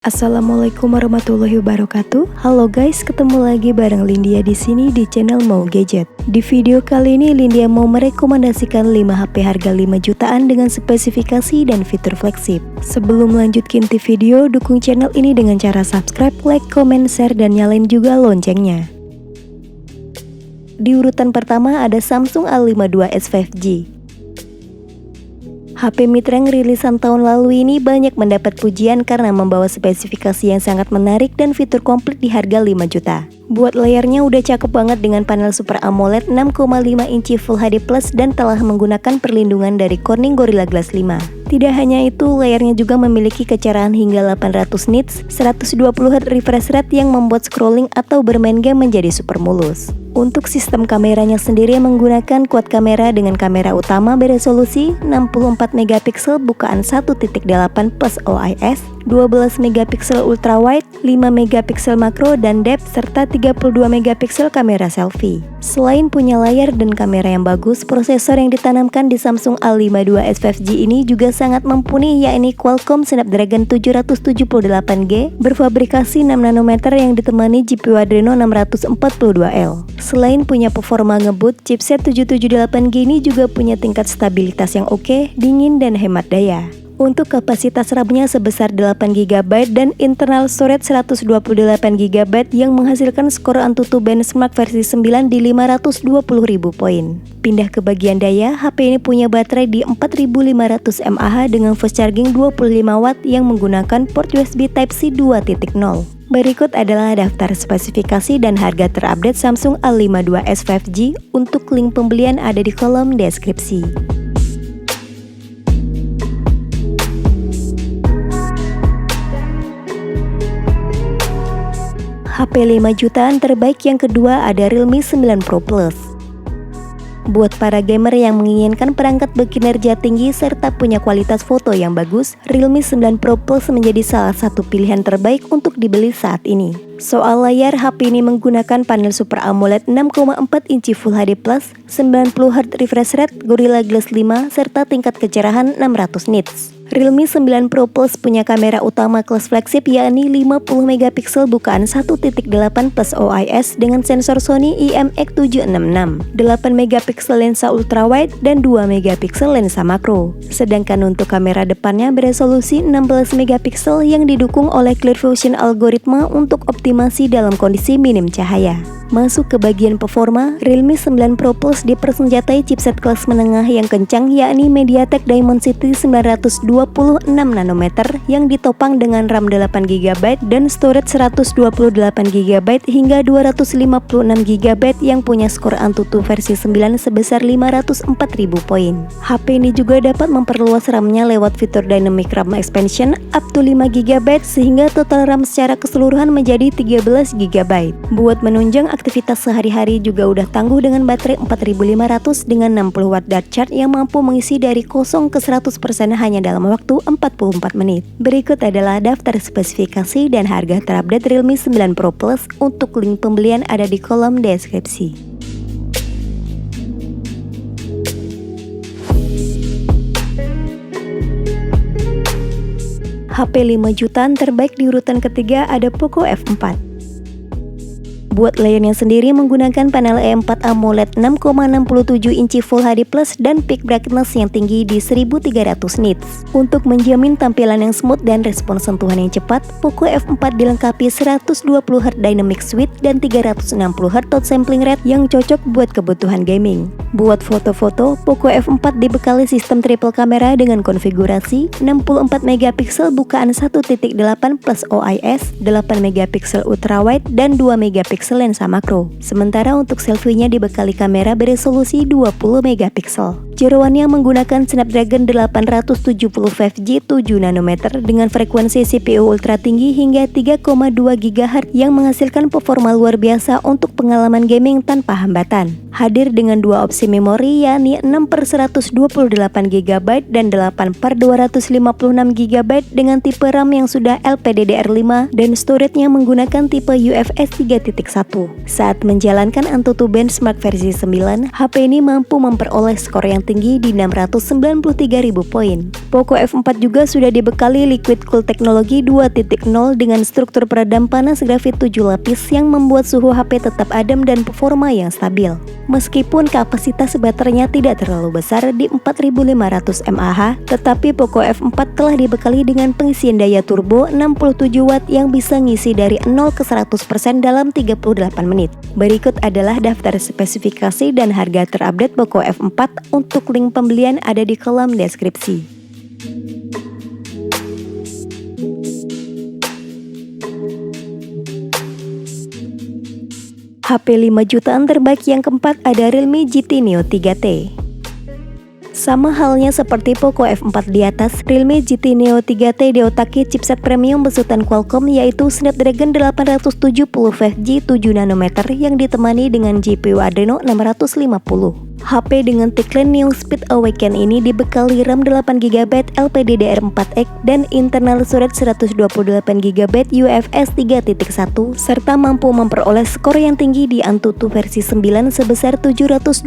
Assalamualaikum warahmatullahi wabarakatuh. Halo guys, ketemu lagi bareng Lindia di sini di channel Mau Gadget. Di video kali ini Lindia mau merekomendasikan 5 HP harga 5 jutaan dengan spesifikasi dan fitur flagship. Sebelum lanjut ke inti video, dukung channel ini dengan cara subscribe, like, comment, share, dan nyalain juga loncengnya. Di urutan pertama ada Samsung A52s 5G. HP mid-range rilisan tahun lalu ini banyak mendapat pujian karena membawa spesifikasi yang sangat menarik dan fitur komplit di harga 5 juta. Buat layarnya udah cakep banget dengan panel Super AMOLED 6,5 inci Full HD Plus dan telah menggunakan perlindungan dari Corning Gorilla Glass 5. Tidak hanya itu, layarnya juga memiliki kecerahan hingga 800 nits, 120Hz refresh rate yang membuat scrolling atau bermain game menjadi super mulus. Untuk sistem kameranya sendiri menggunakan quad kamera dengan kamera utama beresolusi 64 megapiksel bukaan 1.8 plus OIS, 12 megapiksel ultrawide, 5 megapiksel makro dan depth, serta 32 megapiksel kamera selfie. Selain punya layar dan kamera yang bagus, prosesor yang ditanamkan di Samsung A52s 5G ini juga sangat mumpuni, yakni Qualcomm Snapdragon 778G berfabrikasi 6 nanometer yang ditemani GPU Adreno 642L. Selain punya performa ngebut, chipset 778G ini juga punya tingkat stabilitas yang oke, dingin, dan hemat daya. Untuk kapasitas RAM-nya sebesar 8GB dan internal storage 128GB yang menghasilkan skor Antutu benchmark versi 9 di 520.000 poin. Pindah ke bagian daya, HP ini punya baterai di 4500 mAh dengan fast charging 25W yang menggunakan port USB Type-C 2.0. Berikut adalah daftar spesifikasi dan harga terupdate Samsung A52s 5G. Untuk link pembelian ada di kolom deskripsi. HP 5 jutaan terbaik yang kedua ada Realme 9 Pro Plus. Buat para gamer yang menginginkan perangkat berkinerja tinggi serta punya kualitas foto yang bagus, Realme 9 Pro Plus menjadi salah satu pilihan terbaik untuk dibeli saat ini. Soal layar, HP ini menggunakan panel Super AMOLED 6,4 inci Full HD Plus, 90Hz refresh rate, Gorilla Glass 5, serta tingkat kecerahan 600 nits. Realme 9 Pro Plus punya kamera utama kelas flagship yakni 50 megapiksel bukaan 1.8 plus OIS dengan sensor Sony IMX766, 8 megapiksel lensa ultrawide, dan 2 megapiksel lensa makro. Sedangkan untuk kamera depannya beresolusi 16 megapiksel yang didukung oleh Clear Fusion algoritma untuk optimasi dalam kondisi minim cahaya. Masuk ke bagian performa, Realme 9 Pro Plus dipersenjatai chipset kelas menengah yang kencang yakni MediaTek Dimensity 926 nanometer yang ditopang dengan RAM 8GB dan storage 128GB hingga 256GB yang punya skor Antutu versi 9 sebesar 504.000 poin. HP ini juga dapat memperluas RAM-nya lewat fitur Dynamic RAM Expansion up to 5GB sehingga total RAM secara keseluruhan menjadi 13GB. Buat menunjang aktivitas sehari-hari juga udah tangguh dengan baterai 4500 dengan 60W dart charge yang mampu mengisi dari 0 ke 100% hanya dalam waktu 44 menit. Berikut adalah daftar spesifikasi dan harga terupdate Realme 9 Pro Plus. Untuk link pembelian ada di kolom deskripsi. HP 5 jutaan terbaik di urutan ketiga ada Poco F4. Buat layarnya sendiri menggunakan panel E4 AMOLED 6,67 inci Full HD Plus dan peak brightness yang tinggi di 1300 nits. Untuk menjamin tampilan yang smooth dan respons sentuhan yang cepat, Poco F4 dilengkapi 120Hz Dynamic Switch dan 360Hz touch sampling rate yang cocok buat kebutuhan gaming. Buat foto-foto, Poco F4 dibekali sistem triple kamera dengan konfigurasi 64 megapiksel bukaan 1.8 plus OIS, 8 megapiksel ultrawide, dan 2 megapiksel lensa makro. Sementara untuk selfie-nya dibekali kamera beresolusi 20 megapiksel. Jeroannya menggunakan Snapdragon 870 5G 7 nanometer dengan frekuensi CPU ultra tinggi hingga 3,2 GHz yang menghasilkan performa luar biasa untuk pengalaman gaming tanpa hambatan. Hadir dengan dua opsi memori yakni 6/128GB dan 8/256GB dengan tipe RAM yang sudah LPDDR5 dan storage-nya menggunakan tipe UFS 3.1. Saat menjalankan Antutu benchmark versi 9, HP ini mampu memperoleh skor yang tertinggi di 693.000 poin. Poco F4 juga sudah dibekali liquid cool teknologi 2.0 dengan struktur peredam panas grafit 7 lapis yang membuat suhu HP tetap adem dan performa yang stabil. Meskipun kapasitas baterainya tidak terlalu besar di 4500 mAh, tetapi Poco F4 telah dibekali dengan pengisian daya turbo 67 Watt yang bisa ngisi dari 0 ke 100% dalam 38 menit. Berikut adalah daftar spesifikasi dan harga terupdate Poco F4. Untuk link pembelian ada di kolom deskripsi. HP 5 jutaan terbaik yang keempat ada Realme GT Neo 3T. Sama halnya seperti Poco F4 di atas, Realme GT Neo 3T diotaki chipset premium besutan Qualcomm yaitu Snapdragon 870 5G 7nm yang ditemani dengan GPU Adreno 650. HP dengan tagline New Speed Awaken ini dibekali RAM 8GB LPDDR4X dan internal storage 128GB UFS 3.1 serta mampu memperoleh skor yang tinggi di Antutu versi 9 sebesar 720.000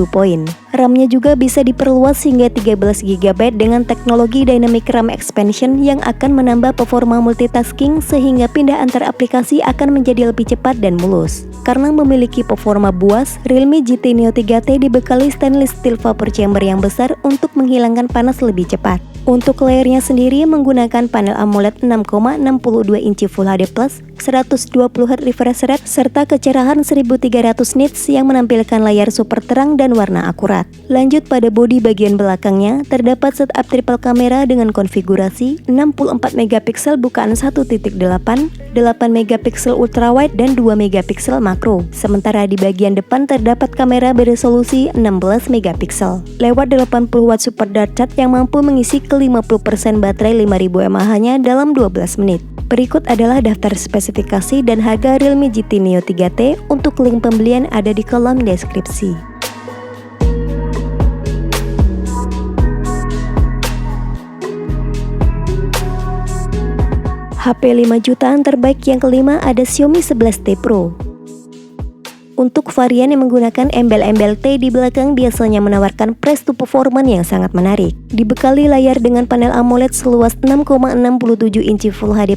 poin. RAM-nya juga bisa diperluas hingga 13GB dengan teknologi Dynamic RAM Expansion yang akan menambah performa multitasking sehingga pindah antar aplikasi akan menjadi lebih cepat dan mulus. Karena memiliki performa buas, Realme GT Neo 3T dibekali stainless steel vapor chamber yang besar untuk menghilangkan panas lebih cepat. Untuk layarnya sendiri menggunakan panel AMOLED 6,62 inci Full HD+, 120Hz refresh rate, serta kecerahan 1300 nits yang menampilkan layar super terang dan warna akurat. Lanjut pada bodi bagian belakangnya, terdapat setup triple kamera dengan konfigurasi 64MP bukaan 1.8, 8MP ultrawide dan 2MP makro. Sementara di bagian depan terdapat kamera beresolusi 16MP. Lewat 80W super dart charge yang mampu mengisi ke 50% baterai 5000 mAh-nya dalam 12 menit. Berikut adalah daftar spesifikasi dan harga Realme GT Neo 3T. Untuk link pembelian ada di kolom deskripsi. HP 5 jutaan terbaik yang kelima ada Xiaomi 11T Pro. Untuk varian yang menggunakan embel-embel T di belakang biasanya menawarkan price to performance yang sangat menarik. Dibekali layar dengan panel AMOLED seluas 6,67 inci Full HD+,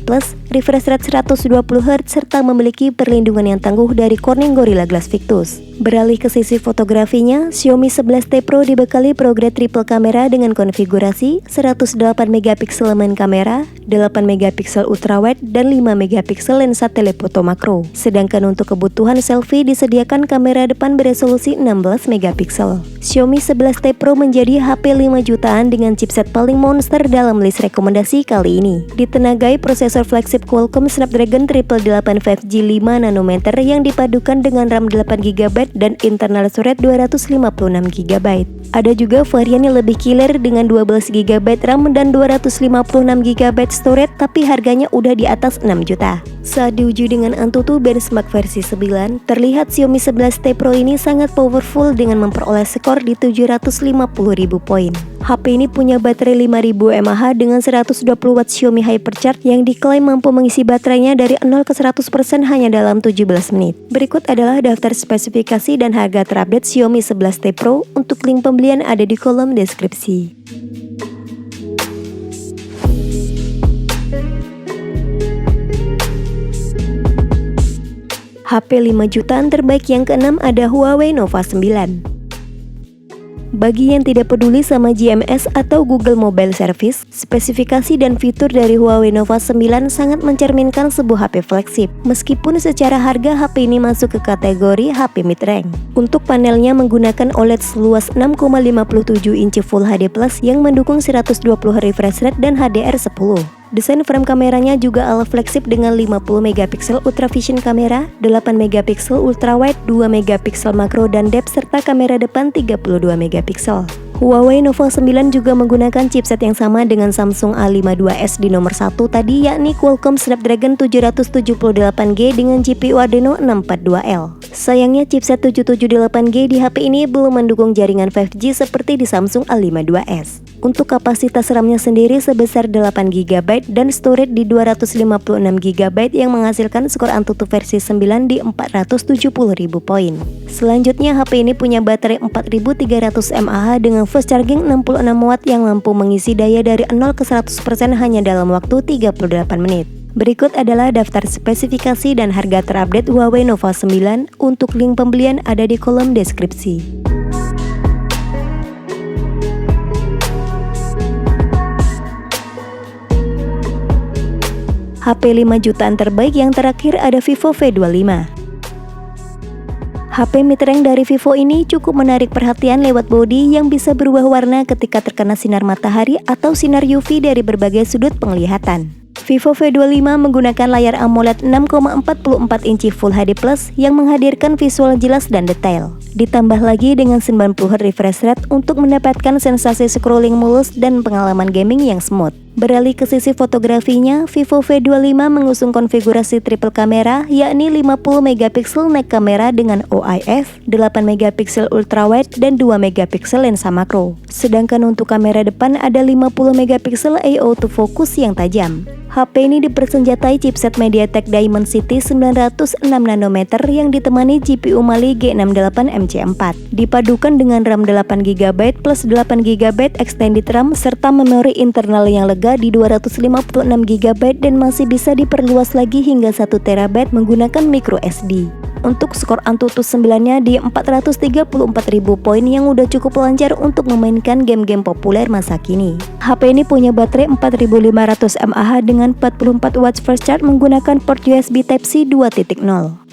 refresh rate 120Hz, serta memiliki perlindungan yang tangguh dari Corning Gorilla Glass Victus. Beralih ke sisi fotografinya, Xiaomi 11T Pro dibekali prograde triple kamera dengan konfigurasi 108MP main kamera, 8MP ultrawide, dan 5MP lensa telefoto makro. Sedangkan untuk kebutuhan selfie disediakan kamera depan beresolusi 16MP. Xiaomi 11T Pro menjadi HP 5 jutaan dengan chipset paling monster dalam list rekomendasi kali ini. Ditenagai prosesor flagship Qualcomm Snapdragon 888 5G 5nm yang dipadukan dengan RAM 8GB dan internal storage 256GB. Ada juga varian yang lebih killer dengan 12GB RAM dan 256GB storage, tapi harganya udah di atas 6 juta. Saat diuji dengan Antutu benchmark versi 9, terlihat Xiaomi 11T Pro ini sangat powerful dengan memperoleh skor di 750.000 poin. HP ini punya baterai 5000 mAh dengan 120W Xiaomi Hypercharge yang diklaim mampu mengisi baterainya dari 0 ke 100% hanya dalam 17 menit. Berikut adalah daftar spesifikasi dan harga terupdate Xiaomi 11T Pro. Untuk link pembelian ada di kolom deskripsi. HP 5 jutaan terbaik yang keenam ada Huawei Nova 9. Bagi yang tidak peduli sama GMS atau Google Mobile Service, spesifikasi dan fitur dari Huawei Nova 9 sangat mencerminkan sebuah HP flagship. Meskipun secara harga HP ini masuk ke kategori HP mid-range. Untuk panelnya menggunakan OLED seluas 6,57 inci Full HD+ yang mendukung 120Hz refresh rate dan HDR10. Desain frame kameranya juga ala flagship dengan 50MP ultra vision kamera, 8MP ultrawide, 2MP makro dan depth, serta kamera depan 32MP. Huawei Nova 9 juga menggunakan chipset yang sama dengan Samsung A52s di nomor 1 tadi, yakni Qualcomm Snapdragon 778G dengan GPU Adreno 642L. Sayangnya chipset 778G di HP ini belum mendukung jaringan 5G seperti di Samsung A52s. Untuk kapasitas RAM-nya sendiri sebesar 8GB dan storage di 256GB yang menghasilkan skor Antutu versi 9 di 470.000 poin. Selanjutnya, HP ini punya baterai 4300 mAh dengan fast charging 66 watt yang mampu mengisi daya dari 0 ke 100% hanya dalam waktu 38 menit. Berikut adalah daftar spesifikasi dan harga terupdate Huawei Nova 9. Untuk link pembelian ada di kolom deskripsi. HP 5 jutaan terbaik yang terakhir ada Vivo V25. HP mid-range dari Vivo ini cukup menarik perhatian lewat bodi yang bisa berubah warna ketika terkena sinar matahari atau sinar UV dari berbagai sudut penglihatan. Vivo V25 menggunakan layar AMOLED 6,44 inci Full HD Plus yang menghadirkan visual jelas dan detail. Ditambah lagi dengan 90Hz refresh rate untuk mendapatkan sensasi scrolling mulus dan pengalaman gaming yang smooth. Beralih ke sisi fotografinya, Vivo V25 mengusung konfigurasi triple kamera, yakni 50MP neck kamera dengan OIF, 8MP ultrawide, dan 2MP lensa makro. Sedangkan untuk kamera depan ada 50MP autofocus yang tajam. HP ini dipersenjatai chipset MediaTek Dimensity 906nm yang ditemani GPU Mali G68 MC4. Dipadukan dengan RAM 8GB plus 8GB extended RAM serta memori internal yang lega di 256GB dan masih bisa diperluas lagi hingga 1TB menggunakan micro SD. Untuk skor Antutu 9-nya di 434.000 poin yang udah cukup lancar untuk memainkan game-game populer masa kini. HP ini punya baterai 4500 mAh dengan 44 watts fast charge menggunakan port USB Type-C 2.0.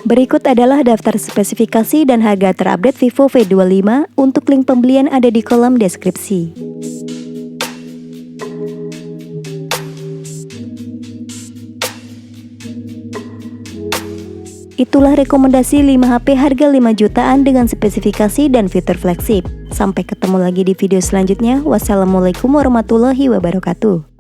Berikut adalah daftar spesifikasi dan harga terupdate Vivo V25. Untuk link pembelian ada di kolom deskripsi. Itulah rekomendasi 5 HP harga 5 jutaan dengan spesifikasi dan fitur flagship. Sampai ketemu lagi di video selanjutnya. Wassalamualaikum warahmatullahi wabarakatuh.